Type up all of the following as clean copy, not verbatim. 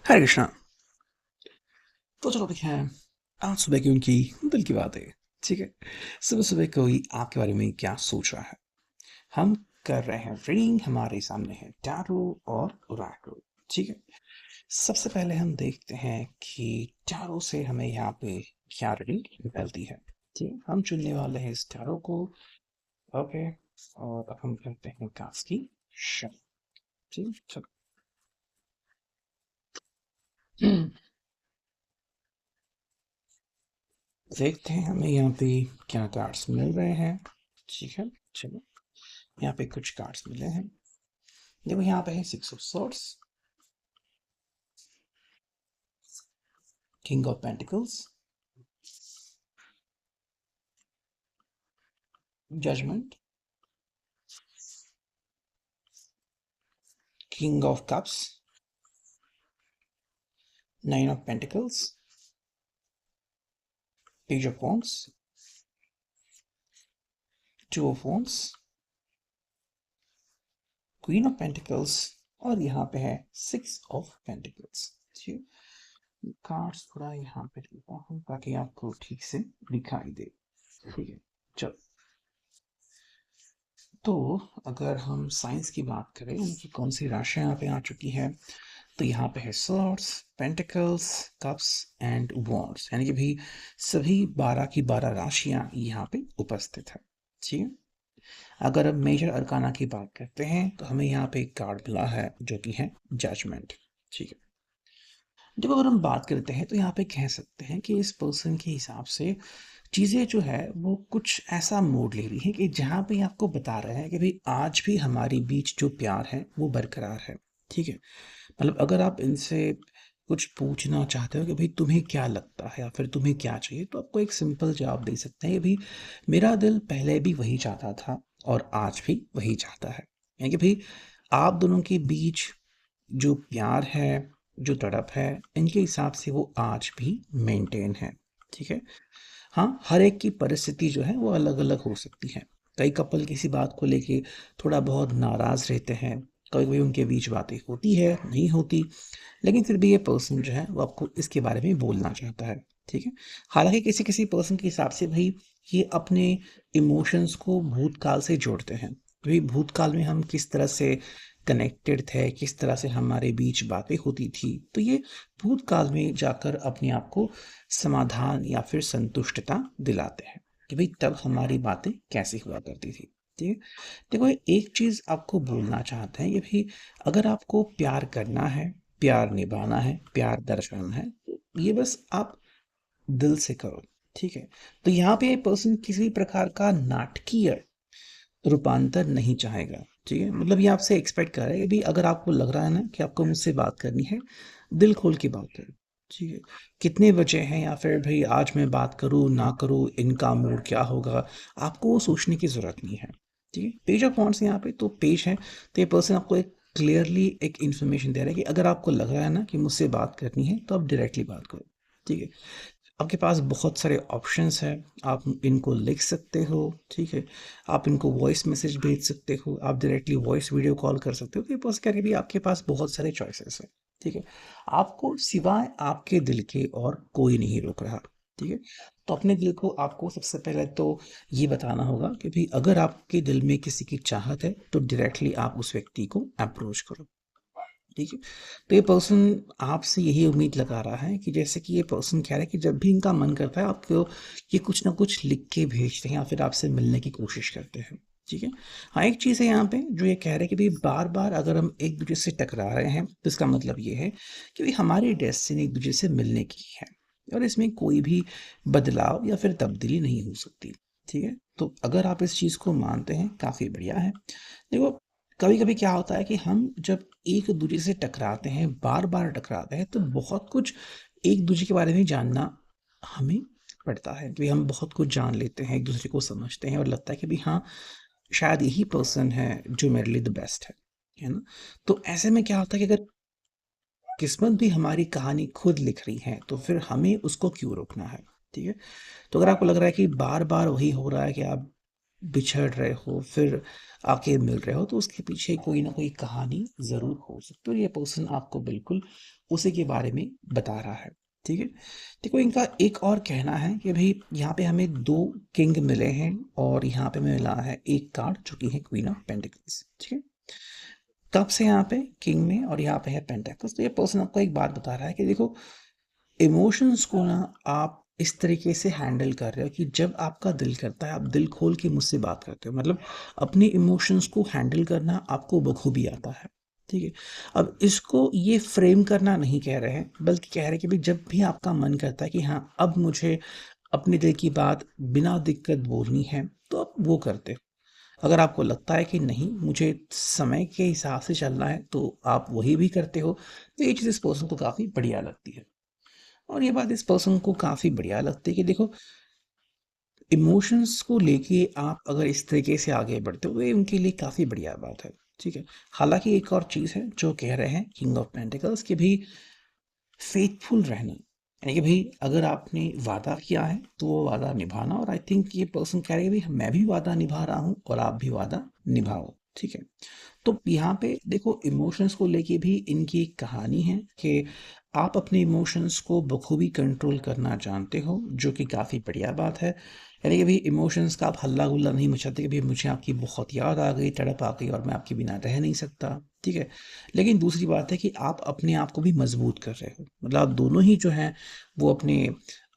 हरे कृष्णा। तो चलो देखते हैं आज सुबह की उनकी दिल की बातें। ठीक है। सुबह सुबह कोई आपके बारे में क्या सोच रहा है। हम कर रहे हैं रीडिंग। हमारे सामने है टैरो और ओरेकल। ठीक है। सबसे पहले हम देखते हैं कि टैरो से हमें यहाँ पे क्या रीडिंग मिलती है। ठीक है, हम चुनने वाले हैं इस टैरो को। ओके। और अब हम करते हैं कास्ट की शफ। ठीक, चलो देखते हैं हमें यहाँ पे क्या कार्ड्स मिल रहे हैं। ठीक है। चलो, यहाँ पे कुछ कार्ड्स मिले हैं। देखो यहाँ पे है six of swords, king of pentacles, judgement, king of cups, nine of pentacles, page of wands, two of wands, queen of pentacles और यहाँ पे है सिक्स ऑफ पेंटिकल्स। कार्ड्स थोड़ा यहाँ पे लेता हूँ ताकि आपको ठीक से दिखाई दे। ठीक है। चलो, तो अगर हम साइंस की बात करें उनकी कौन सी राशियां यहाँ पे आ चुकी है, तो यहाँ पे है swords, pentacles, cups and wands, यानी कि भी सभी 12 की 12 राशियां यहाँ पे उपस्थित है। ठीक है। अगर अब मेजर अरकाना की बात करते हैं तो हमें यहाँ पे एक कार्ड मिला है जो कि है जजमेंट। ठीक है। जब अगर हम बात करते हैं तो यहाँ पे कह सकते हैं कि इस पर्सन के हिसाब से चीज़ें जो है वो कुछ ऐसा मोड़ ले रही है कि जहाँ पे आपको बता रहे हैं कि भाई आज भी हमारे बीच जो प्यार है वो बरकरार है। ठीक है। मतलब अगर आप इनसे कुछ पूछना चाहते हो कि भाई तुम्हें क्या लगता है या फिर तुम्हें क्या चाहिए, तो आपको एक सिंपल जवाब दे सकते हैं कि भाई मेरा दिल पहले भी वही चाहता था और आज भी वही चाहता है। यानी कि भाई आप दोनों के बीच जो प्यार है, जो तड़प है, इनके हिसाब से वो आज भी मेंटेन है। ठीक है। हाँ, हर एक की परिस्थिति जो है वो अलग अलग हो सकती है। कई कपल किसी बात को लेके थोड़ा बहुत नाराज रहते हैं, कभी कभी उनके बीच बातें होती है, नहीं होती, लेकिन फिर भी ये पर्सन जो है वो आपको इसके बारे में बोलना चाहता है। ठीक है। हालांकि किसी किसी पर्सन के हिसाब से भाई ये अपने इमोशंस को भूतकाल से जोड़ते हैं। भाई भूतकाल में हम किस तरह से कनेक्टेड थे, किस तरह से हमारे बीच बातें होती थी, तो ये भूतकाल में जाकर अपने आप को समाधान या फिर संतुष्टता दिलाते हैं कि भाई तब हमारी बातें कैसी हुआ करती थी। ठीक है। देखो, एक चीज आपको बोलना चाहते हैं, ये भी अगर आपको प्यार करना है, प्यार निभाना है, प्यार दर्शाना है, तो ये बस आप दिल से करो। ठीक है। तो यहाँ पे पर्सन किसी प्रकार का नाटकीय रूपांतर नहीं चाहेगा। ठीक है। मतलब ये आपसे एक्सपेक्ट कर रहा है कि भाई अगर आपको लग रहा है ना कि आपको मुझसे बात करनी है, दिल खोल के बात करो। ठीक है। कितने बजे हैं या फिर भाई आज मैं बात करूँ ना करूँ, इनका मूड क्या होगा, आपको वो सोचने की जरूरत नहीं है। ठीक है। पेज ऑफ वॉन्ड्स यहाँ पे तो पेज है, तो ये पर्सन आपको एक क्लियरली एक इन्फॉर्मेशन दे रहा है कि अगर आपको लग रहा है ना कि मुझसे बात करनी है तो आप डायरेक्टली बात करो। ठीक है। आपके पास बहुत सारे ऑप्शंस हैं, आप इनको लिख सकते हो। ठीक है। आप इनको वॉइस मैसेज भेज सकते हो, आप डायरेक्टली वॉइस वीडियो कॉल कर सकते हो। तो ये पोस्ट करके भी आपके पास बहुत सारे चॉइसेस हैं। ठीक है। आपको सिवाय आपके दिल के और कोई नहीं रोक रहा। ठीक है। तो अपने दिल को आपको सबसे पहले तो ये बताना होगा कि भाई अगर आपके दिल में किसी की चाहत है तो डायरेक्टली आप उस व्यक्ति को अप्रोच करो। ठीक है। तो ये पर्सन आपसे यही उम्मीद लगा रहा है कि जैसे कि ये पर्सन कह रहा है कि जब भी इनका मन करता है आपको ये कुछ ना कुछ लिख के भेजते हैं या फिर आपसे मिलने की कोशिश करते हैं। ठीक है। हाँ, एक चीज़ है यहाँ पे जो ये कह रहे हैं कि भाई बार बार अगर हम एक दूसरे से टकरा रहे हैं तो इसका मतलब ये है कि भाई हमारी डेस्टिनी एक दूसरे से मिलने की है और इसमें कोई भी बदलाव या फिर तब्दीली नहीं हो सकती। ठीक है। तो अगर आप इस चीज़ को मानते हैं, काफ़ी बढ़िया है। देखो, कभी कभी क्या होता है कि हम जब एक दूसरे से टकराते हैं, बार बार टकराते हैं, तो बहुत कुछ एक दूसरे के बारे में जानना हमें पड़ता है कि हम बहुत कुछ जान लेते हैं, एक दूसरे को समझते हैं और लगता है कि भाई हाँ, शायद यही पर्सन है जो मेरे लिए द बेस्ट है ना। तो ऐसे में क्या होता है कि अगर किस्मत भी हमारी कहानी खुद लिख रही है तो फिर हमें उसको क्यों रोकना है। ठीक है। तो अगर आपको लग रहा है कि बार बार वही हो रहा है कि आप बिछड़ रहे हो फिर आके मिल रहे हो, तो उसके पीछे कोई ना कोई कहानी ज़रूर हो सकती है, और ये पर्सन आपको बिल्कुल उसी के बारे में बता रहा है। ठीक है? देखो, इनका एक और कहना है कि भई यहाँ पे हमें 2 किंग मिले हैं और यहाँ पे मिला है 1 कार्ड जो कि है क्वीन ऑफ पेंटिकल्स। ठीक है? कप्स है यहाँ पे किंग में और यहाँ पे है पेंटिकल्स। तो ये पर्सन आपको एक बात बता रहा है कि देखो, इमोशंस को ना आप इस तरीके से हैंडल कर रहे हो कि जब आपका दिल करता है आप दिल खोल के मुझसे बात करते हो, मतलब अपने इमोशंस को हैंडल करना आपको बखूबी आता है। ठीक है? अब इसको ये फ्रेम करना नहीं कह रहे हैं, बल्कि कह रहे हैं कि भाई जब भी आपका मन करता है कि हाँ, अब मुझे अपने दिल की बात बिना दिक्कत बोलनी है, तो आप वो करते हो। अगर आपको लगता है कि नहीं, मुझे समय के हिसाब से चलना है, तो आप वही भी करते हो। तो ये चीज़ इस पर्सन को काफ़ी बढ़िया लगती है। और ये बात इस पर्सन को काफ़ी बढ़िया लगती है कि देखो, इमोशंस को लेके आप अगर इस तरीके से आगे बढ़ते हो, तो ये उनके लिए काफ़ी बढ़िया बात है। ठीक है? हालाँकि एक और चीज़ है जो कह रहे हैं किंग ऑफ पेंटिकल्स कि भई फेथफुल रहना, यानी कि भाई अगर आपने वादा किया है तो वो वादा निभाना, और आई थिंक ये पर्सन कह रहे हैं भाई मैं भी वादा निभा रहा हूँ और आप भी वादा निभाओ। ठीक है? तो यहाँ पे देखो, इमोशंस को लेके भी इनकी एक कहानी है कि आप अपने इमोशंस को बखूबी कंट्रोल करना जानते हो, जो कि काफ़ी बढ़िया बात है। यानी कि भाई इमोशंस का आप हल्ला गुल्ला नहीं मचाते कि भाई मुझे आपकी बहुत याद आ गई, तड़प आ गई और मैं आपके बिना रह नहीं सकता। ठीक है? लेकिन दूसरी बात है कि आप अपने आप को भी मजबूत कर रहे हो, मतलब आप दोनों ही जो हैं वो अपने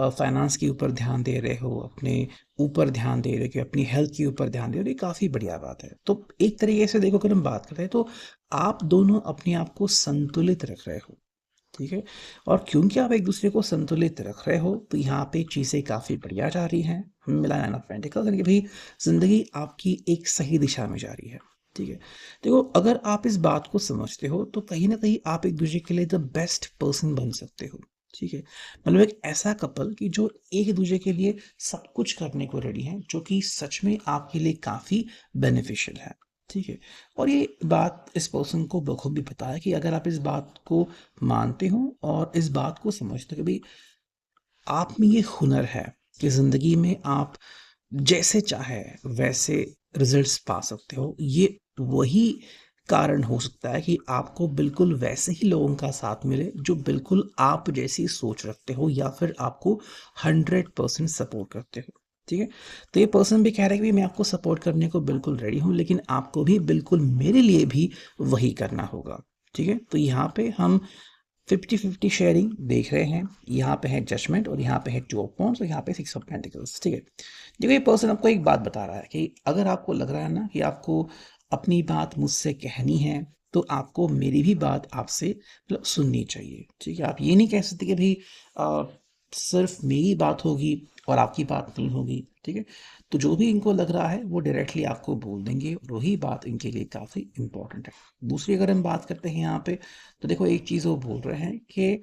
फाइनेंस के ऊपर ध्यान दे रहे हो, अपने ऊपर ध्यान दे रहे हो, कि अपनी हेल्थ के ऊपर ध्यान दे रहे हो। ये काफ़ी बढ़िया बात है। तो एक तरीके से देखो, अगर हम बात करें तो आप दोनों अपने आप को संतुलित रख रहे हो। ठीक है? और क्योंकि आप एक दूसरे को संतुलित रख रहे हो, तो यहाँ पे चीज़ें काफ़ी बढ़िया जा रही हैं। हमें मिला नाइन ऑफ पेंटिकल्स, यानी कि भाई ज़िंदगी आपकी एक सही दिशा में जा रही है। ठीक है? देखो, अगर आप इस बात को समझते हो तो कहीं ना कहीं आप एक दूसरे के लिए द बेस्ट पर्सन बन सकते हो। ठीक है? मतलब एक ऐसा कपल कि जो एक दूसरे के लिए सब कुछ करने को रेडी है, जो कि सच में आपके लिए काफ़ी बेनिफिशियल है। ठीक है? और ये बात इस पर्सन को बखूबी पता है कि अगर आप इस बात को मानते हो और इस बात को समझते हो कि भाई आप में ये हुनर है कि ज़िंदगी में आप जैसे चाहे वैसे रिजल्ट्स पा सकते हो, ये वही कारण हो सकता है कि आपको बिल्कुल वैसे ही लोगों का साथ मिले जो बिल्कुल आप जैसी सोच रखते हो या फिर आपको 100% सपोर्ट करते हो। ठीक है? तो ये पर्सन भी कह रहा है कि भाई मैं आपको सपोर्ट करने को बिल्कुल रेडी हूँ, लेकिन आपको भी बिल्कुल मेरे लिए भी वही करना होगा। ठीक है? तो यहाँ पे हम 50-50 शेयरिंग देख रहे हैं। यहाँ पे है जजमेंट और यहाँ पे है टू ऑफ वांड्स और यहाँ पे सिक्स ऑफ पेंटिकल्स। ठीक है? देखो, ये पर्सन आपको एक बात बता रहा है कि अगर आपको लग रहा है ना कि आपको अपनी बात मुझसे कहनी है, तो आपको मेरी भी बात आपसे मतलब सुननी चाहिए। ठीक है? आप ये नहीं कह सकते कि भाई अ, सिर्फ मेरी बात होगी और आपकी बात नहीं होगी। ठीक है? तो जो भी इनको लग रहा है वो डायरेक्टली आपको बोल देंगे, और वही बात इनके लिए काफ़ी इंपॉर्टेंट है। दूसरी अगर हम बात करते हैं यहाँ पे, तो देखो, एक चीज़ वो बोल रहे हैं कि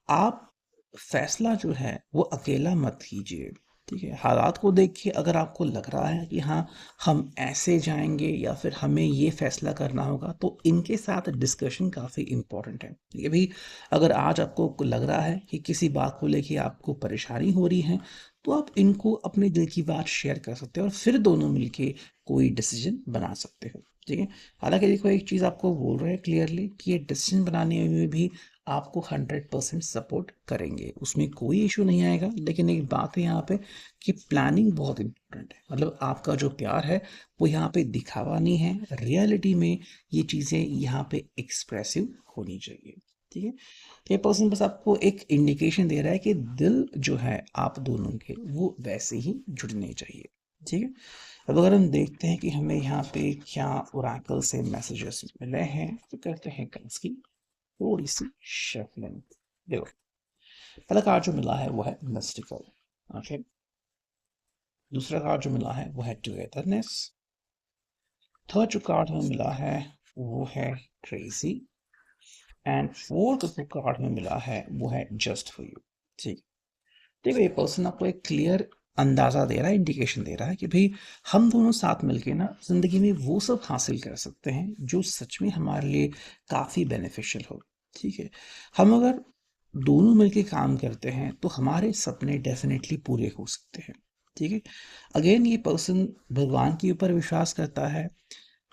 आप फैसला जो है वो अकेला मत कीजिए। ठीक है? हालात को देख के अगर आपको लग रहा है कि हाँ, हम ऐसे जाएंगे या फिर हमें ये फैसला करना होगा, तो इनके साथ डिस्कशन काफ़ी इम्पोर्टेंट है। ये भी, अगर आज आपको लग रहा है कि किसी बात को लेके आपको परेशानी हो रही है, तो आप इनको अपने दिल की बात शेयर कर सकते हो और फिर दोनों मिलके कोई डिसीजन बना सकते हो। ठीक है? हालांकि देखो, एक चीज़ आपको बोल रहे हैं क्लियरली कि ये डिसीजन बनाने में भी आपको 100% सपोर्ट करेंगे, उसमें कोई इशू नहीं आएगा। लेकिन एक बात है यहाँ पे कि प्लानिंग बहुत इंपॉर्टेंट है, मतलब आपका जो प्यार है वो यहाँ पे दिखावा नहीं है, रियलिटी में ये चीज़ें यहाँ पे एक्सप्रेसिव होनी चाहिए। ठीक है? तो ये पर्सन बस आपको एक इंडिकेशन दे रहा है कि दिल जो है आप दोनों के वो वैसे ही जुड़ने चाहिए। ठीक है? अब अगर हम देखते हैं कि हमें यहाँ पे क्या ओरेकल से मैसेजेस मिले हैं, तो करते हैं कार्ड्स की थोड़ी सी शफलिंग। देखो, पहला कार्ड जो मिला है वो है मिस्टिकल। ओके? दूसरा कार्ड जो मिला है वो है टुगेदरनेस। थर्ड जो कार्ड हमें मिला है वो है क्रेजी। एंड फोर्थ जो कार्ड हमें मिला है वो है जस्ट फॉर यू। ठीक? देखो, ये पर्सन आपको एक क्लियर अंदाजा दे रहा है, इंडिकेशन दे रहा है कि भाई हम दोनों साथ मिलके ना जिंदगी में वो सब हासिल कर सकते हैं जो सच में हमारे लिए काफी बेनिफिशियल हो। ठीक है? हम अगर दोनों मिलके काम करते हैं तो हमारे सपने डेफिनेटली पूरे हो सकते हैं। ठीक है। अगेन ये पर्सन भगवान के ऊपर विश्वास करता है,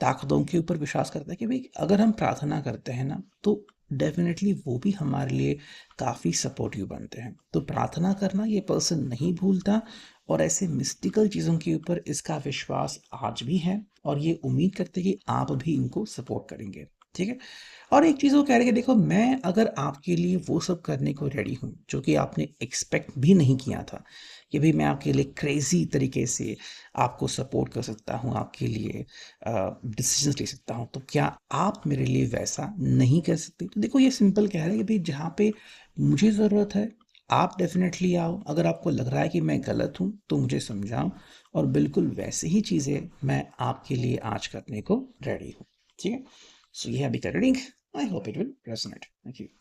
ताकतों के ऊपर विश्वास करता है कि भाई अगर हम प्रार्थना करते हैं ना तो डेफिनेटली वो भी हमारे लिए काफ़ी सपोर्टिव बनते हैं। तो प्रार्थना करना ये पर्सन नहीं भूलता और ऐसे मिस्टिकल चीज़ों के ऊपर इसका विश्वास आज भी है और ये उम्मीद करते हैं कि आप भी इनको सपोर्ट करेंगे। ठीक है। और एक चीज़ वो कह रहे हैं कि देखो मैं अगर आपके लिए वो सब करने को रेडी हूँ जो कि आपने एक्सपेक्ट भी नहीं किया था कि भाई मैं आपके लिए क्रेजी तरीके से आपको सपोर्ट कर सकता हूँ, आपके लिए डिसीजंस ले सकता हूँ, तो क्या आप मेरे लिए वैसा नहीं कर सकते? तो देखो ये सिंपल कह रहे हैं कि भाई जहाँ पे मुझे ज़रूरत है आप डेफिनेटली आओ, अगर आपको लग रहा है कि मैं गलत हूँ तो मुझे समझाओ और बिल्कुल वैसे ही चीज़ें मैं आपके लिए आज करने को रेडी हूँ। ठीक है। सो ये अभी का reading. I hope it will resonate. Thank you.